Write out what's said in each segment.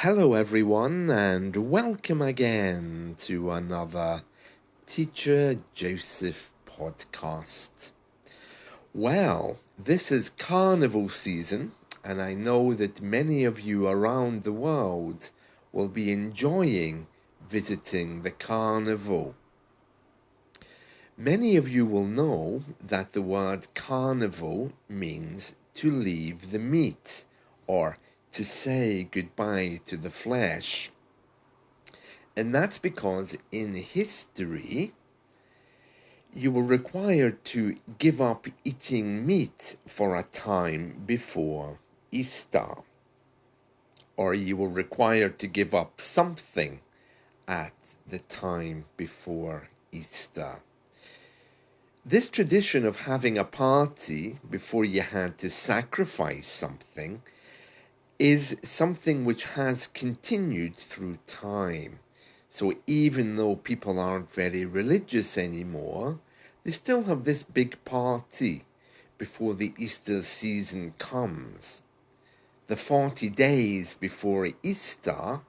Hello, everyone, and welcome again to another Teacher Joseph podcast. Well, this is carnival season, and I know that many of you around the world will be enjoying visiting the carnival. Many of you will know that the word carnival means to leave the meat or to say goodbye to the flesh. And that's because in history, you were required to give up eating meat for a time before Easter, or you were required to give up something at the time before Easter. This tradition of having a party before you had to sacrifice something is something which has continued through time. So even though people aren't very religious anymore, they still have this big party before the Easter season comes. The 40 days before Easter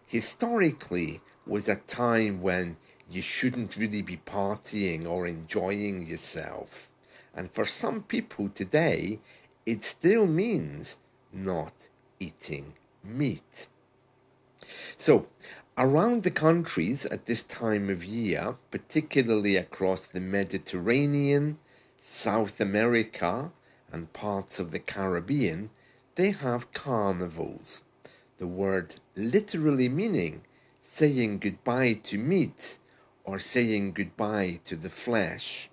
historically was a time when you shouldn't really be partying or enjoying yourself. And for some people today, it still means not eating meat. So, around the countries at this time of year, particularly across the Mediterranean, South America, and parts of the Caribbean, they have carnivals. The word literally meaning saying goodbye to meat or saying goodbye to the flesh.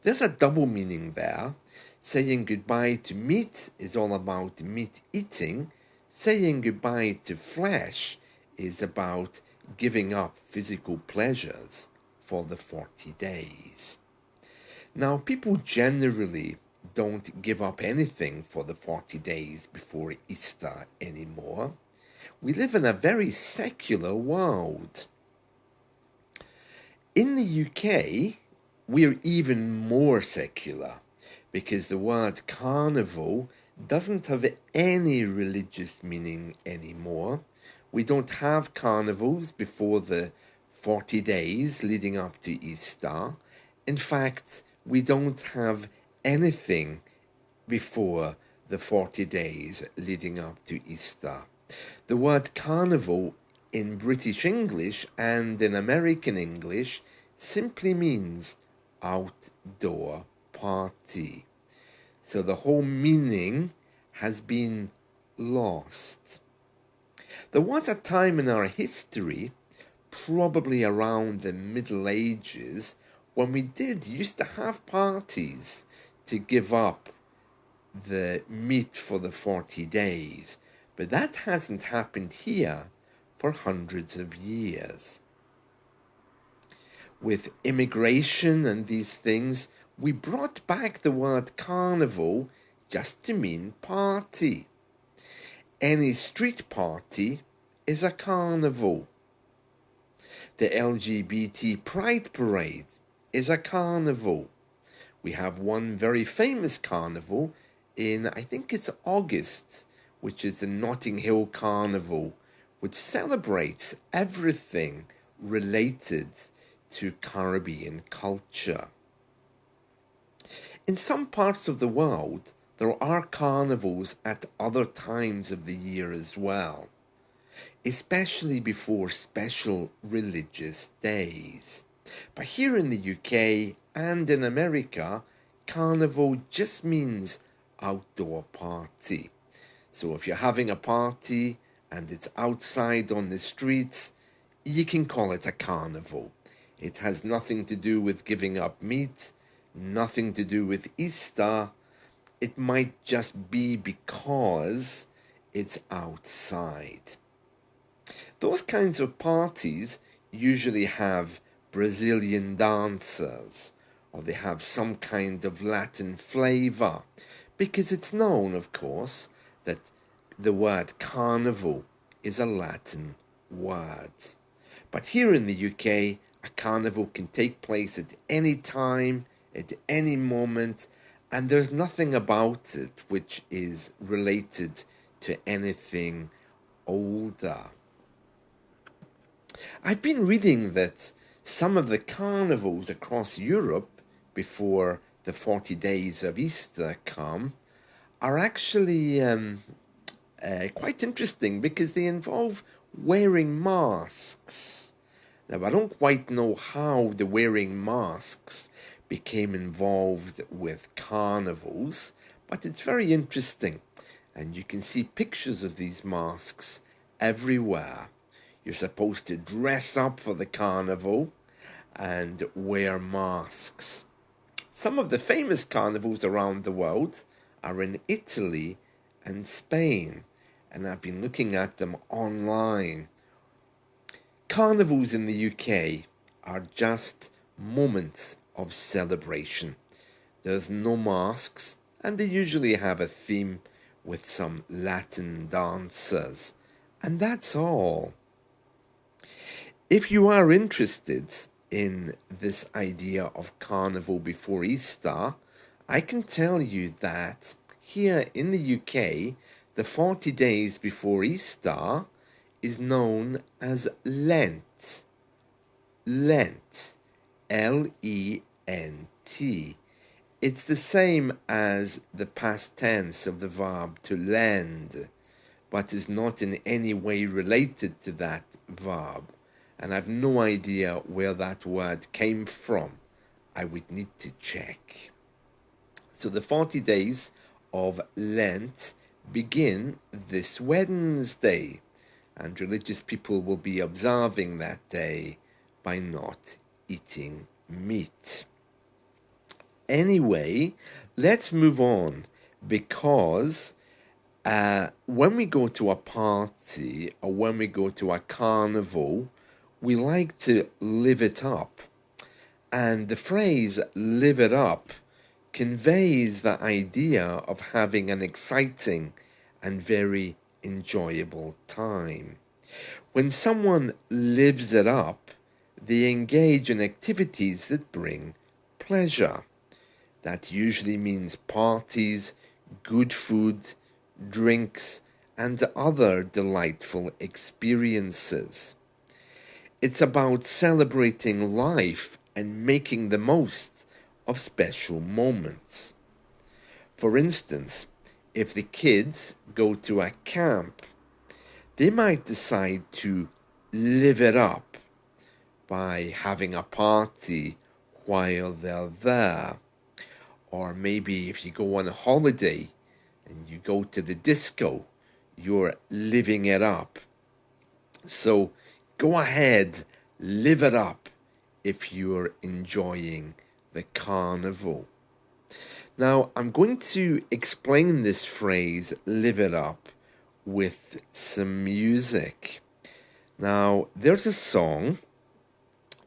There's a double meaning there. Saying goodbye to meat is all about meat eating. Saying goodbye to flesh is about giving up physical pleasures for the 40 days. Now, people generally don't give up anything for the 40 days before Easter anymore. We live in a very secular world. In the UK, we're even more secular because the word carnival doesn't have any religious meaning anymore. We don't have carnivals before the 40 days leading up to Easter. In fact, we don't have anything before the 40 days leading up to Easter. The word carnival in British English and in American English simply means outdoor party. So the whole meaning has been lost. There was a time in our history, probably around the Middle Ages, when we used to have parties to give up the meat for the 40 days. But that hasn't happened here for hundreds of years. With immigration and these things, we brought back the word carnival just to mean party. Any street party is a carnival. The LGBT Pride Parade is a carnival. We have one very famous carnival in, I think it's August, which is the Notting Hill Carnival, which celebrates everything related to Caribbean culture. In some parts of the world, there are carnivals at other times of the year as well, especially before special religious days. But here in the UK and in America, carnival just means outdoor party. So if you're having a party and it's outside on the streets, you can call it a carnival. It has nothing to do with giving up meat, nothing to do with Easter. It might just be because it's outside. Those kinds of parties usually have Brazilian dancers, or they have some kind of Latin flavor, because it's known, of course, that the word carnival is a Latin word. But here in the UK, a carnival can take place at any time, at any moment, and there's nothing about it which is related to anything older. I've been reading that some of the carnivals across Europe before the 40 days of Easter come are actually quite interesting because they involve wearing masks. Now, I don't quite know how the wearing masks became involved with carnivals, but it's very interesting. And you can see pictures of these masks everywhere. You're supposed to dress up for the carnival and wear masks. Some of the famous carnivals around the world are in Italy and Spain, and I've been looking at them online. Carnivals in the UK are just moments of celebration. There's no masks, and they usually have a theme with some Latin dancers, and that's all. If you are interested in this idea of carnival before Easter, I can tell you that here in the UK, the 40 days before Easter is known as Lent. Lent. Lent. It's the same as the past tense of the verb to lend, but is not in any way related to that verb. And I've no idea where that word came from. I would need to check. So the 40 days of Lent begin this Wednesday, and religious people will be observing that day by not eating meat. Anyway, let's move on, because when we go to a party or when we go to a carnival, we like to live it up. And the phrase live it up conveys the idea of having an exciting and very enjoyable time. When someone lives it up, they engage in activities that bring pleasure. That usually means parties, good food, drinks, and other delightful experiences. It's about celebrating life and making the most of special moments. For instance, if the kids go to a camp, they might decide to live it up by having a party while they're there. Or maybe if you go on a holiday and you go to the disco, you're living it up. So go ahead, live it up if you're enjoying the carnival. Now, I'm going to explain this phrase, live it up, with some music. Now, there's a song.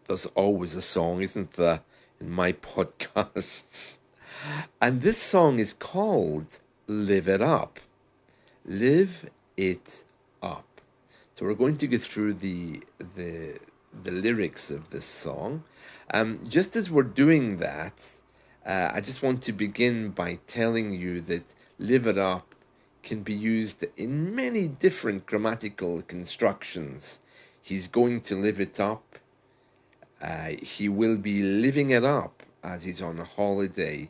There's always a song, isn't there, in my podcasts? And this song is called Live It Up. Live It Up. So we're going to go through the lyrics of this song. Just as we're doing that, I just want to begin by telling you that live it up can be used in many different grammatical constructions. He's going to live it up. He will be living it up as he's on a holiday.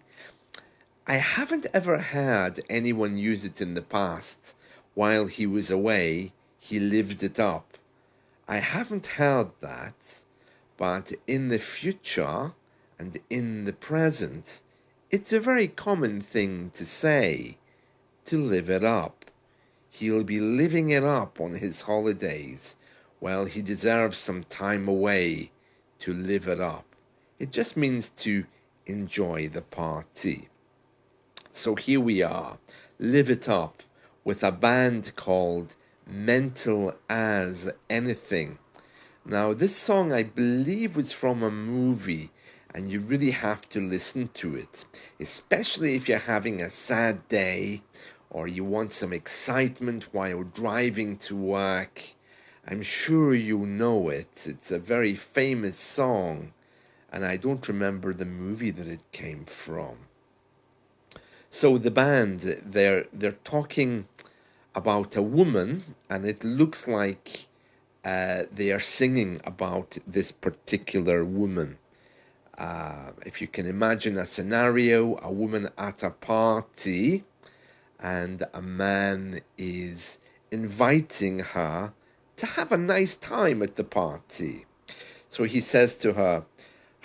I haven't ever heard anyone use it in the past. While he was away, he lived it up. I haven't heard that, but in the future and in the present, it's a very common thing to say, to live it up. He'll be living it up on his holidays. Well, he deserves some time away to live it up. It just means to enjoy the party. So here we are, live it up, with a band called Mental as Anything. Now, this song, I believe, was from a movie, and you really have to listen to it, especially if you're having a sad day or you want some excitement while driving to work. I'm sure you know it. It's a very famous song, and I don't remember the movie that it came from. So the band, they're talking about a woman, and it looks like they are singing about this particular woman. If you can imagine a scenario, a woman at a party, and a man is inviting her to have a nice time at the party. So he says to her,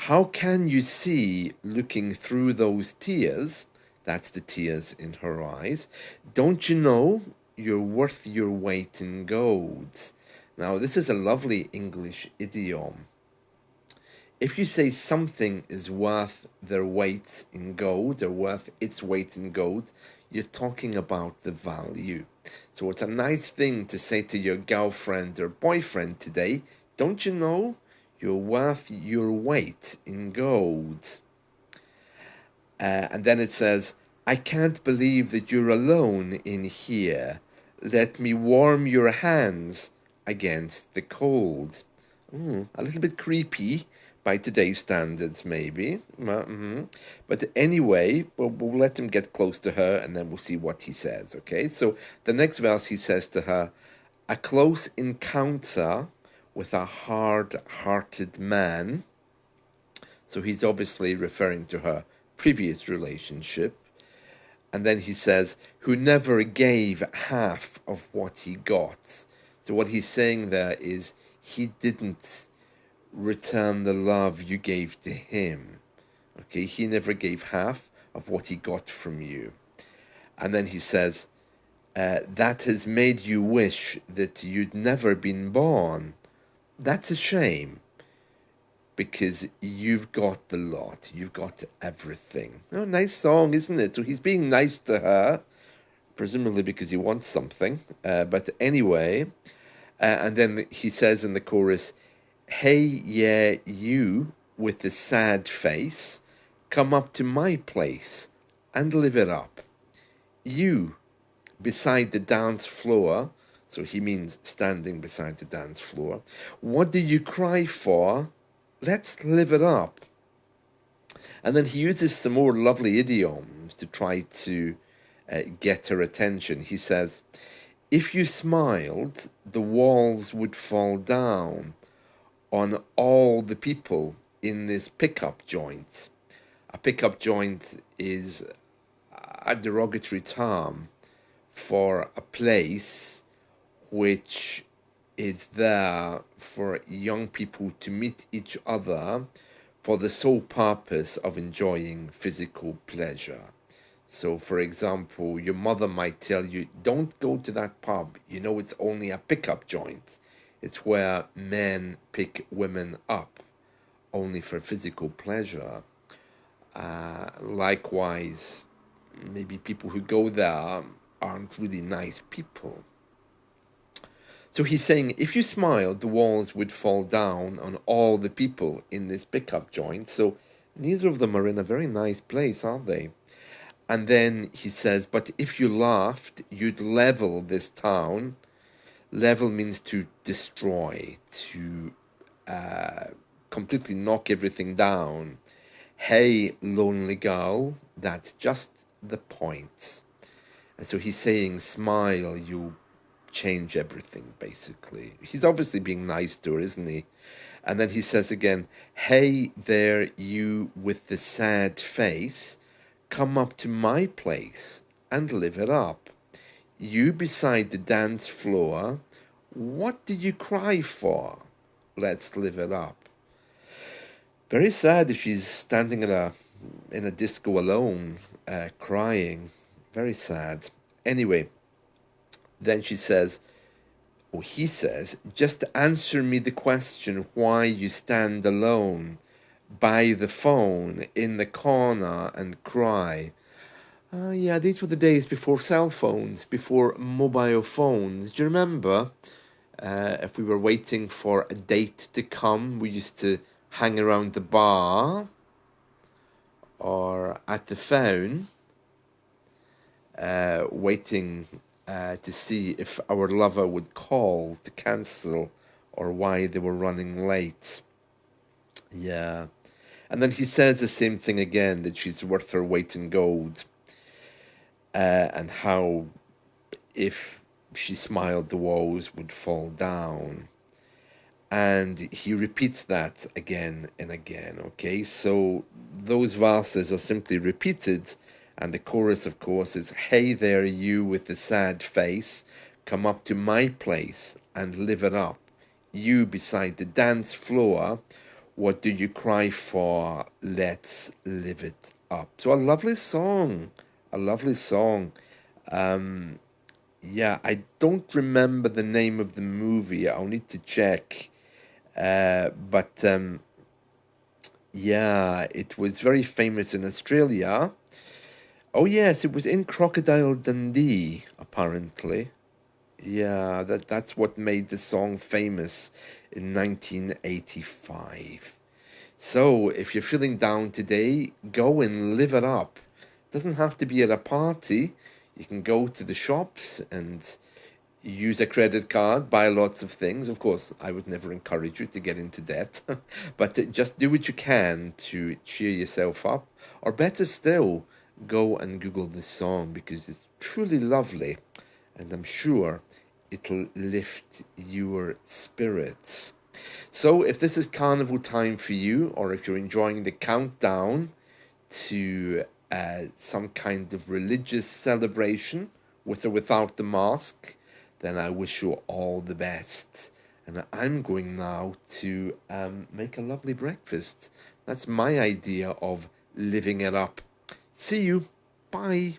"How can you see looking through those tears?" That's the tears in her eyes. "Don't you know you're worth your weight in gold?" Now, this is a lovely English idiom. If you say something is worth their weight in gold or worth its weight in gold, you're talking about the value. So it's a nice thing to say to your girlfriend or boyfriend today. Don't you know you're worth your weight in gold? And then it says, "I can't believe that you're alone in here. Let me warm your hands against the cold." A little bit creepy by today's standards, maybe. But anyway, we'll let him get close to her and then we'll see what he says, okay? So the next verse he says to her, "A close encounter with a hard-hearted man." So he's obviously referring to her previous relationship. And then he says, "Who never gave half of what he got." So what he's saying there is he didn't return the love you gave to him. Okay, he never gave half of what he got from you. And then he says, "That has made you wish that you'd never been born. That's a shame, because you've got the lot. You've got everything." Oh, nice song, isn't it? So he's being nice to her, presumably because he wants something. But anyway, and then he says in the chorus, "Hey, yeah, you with the sad face, come up to my place and live it up. You beside the dance floor," so he means standing beside the dance floor, "what do you cry for? Let's live it up." And then he uses some more lovely idioms to try to get her attention. He says, "If you smiled, the walls would fall down on all the people in this pickup joint." A pickup joint is a derogatory term for a place which is there for young people to meet each other for the sole purpose of enjoying physical pleasure. So, for example, your mother might tell you, "Don't go to that pub. You know it's only a pickup joint. It's where men pick women up only for physical pleasure." Likewise, maybe people who go there aren't really nice people. So he's saying, if you smiled, the walls would fall down on all the people in this pickup joint. So neither of them are in a very nice place, are they? And then he says, "But if you laughed, you'd level this town." Level means to destroy, to completely knock everything down. "Hey, lonely girl, that's just the point." And so he's saying, smile, you change everything, basically. He's obviously being nice to her, isn't he? And then he says again, "Hey there, you with the sad face, come up to my place and live it up. You beside the dance floor, what do you cry for? Let's live it up." Very sad if she's standing in a disco alone, crying. Very sad. Anyway, then she says, or he says, "Just answer me the question why you stand alone by the phone in the corner and cry." Yeah, these were the days before cell phones, before mobile phones. Do you remember? If we were waiting for a date to come, we used to hang around the bar or at the phone, waiting to see if our lover would call to cancel or why they were running late. Yeah. And then he says the same thing again, that she's worth her weight in gold. And how if she smiled, the walls would fall down. And he repeats that again and again, okay? So those verses are simply repeated, and the chorus, of course, is, "Hey there, you with the sad face, come up to my place and live it up. You beside the dance floor, what do you cry for? Let's live it up." So a lovely song, a lovely song. Um, yeah, I don't remember the name of the movie. I'll need to check. But yeah, it was very famous in Australia. Oh yes, it was in Crocodile Dundee, apparently. Yeah, that's what made the song famous in 1985. So if you're feeling down today, go and live it up. Doesn't have to be at a party. You can go to the shops and use a credit card, buy lots of things. Of course, I would never encourage you to get into debt, but just do what you can to cheer yourself up. Or better still, go and Google this song because it's truly lovely and I'm sure it'll lift your spirits. So, if this is carnival time for you, or if you're enjoying the countdown to some kind of religious celebration with or without the mask, then I wish you all the best. And I'm going now to make a lovely breakfast. That's my idea of living it up. See you. Bye.